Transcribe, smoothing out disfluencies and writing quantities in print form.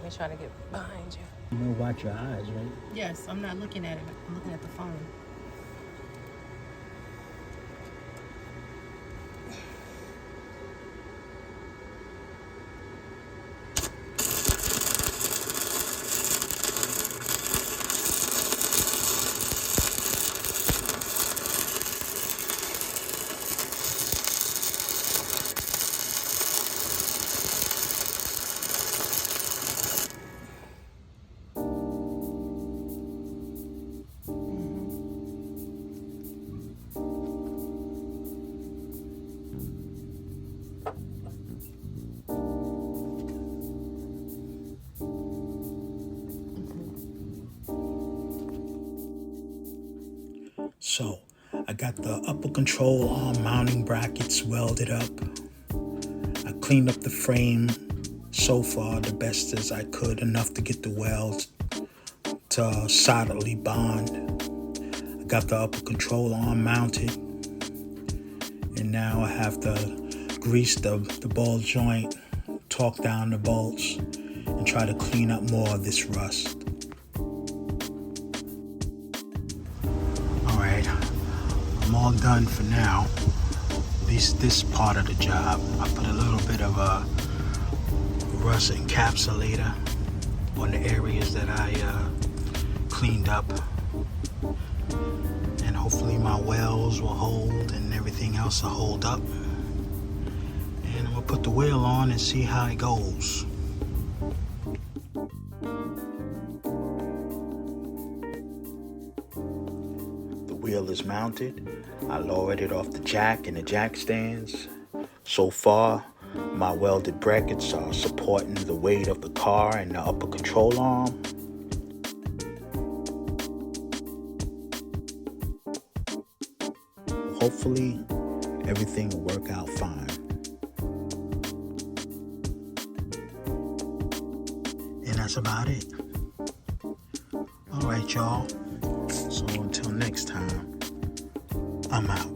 me try to get behind you. You know, watch your eyes, right? Yes, I'm not looking at it. I'm looking at the phone. So, I got the upper control arm mounting brackets welded up. I cleaned up the frame so far the best as I could, enough to get the welds to solidly bond. I got the upper control arm mounted, and now I have to grease the ball joint, torque down the bolts, and try to clean up more of this rust. Alright, I'm all done for now. At least this part of the job. I put a little bit of a rust encapsulator on the areas that I cleaned up. And hopefully my welds will hold and everything else will hold up. And I'm gonna put the wheel on and see how it goes. The wheel is mounted. I lowered it off the jack and the jack stands. So far, my welded brackets are supporting the weight of the car and the upper control arm. Hopefully, everything will work out fine. And that's about it. All right, y'all. So until next time, I'm out.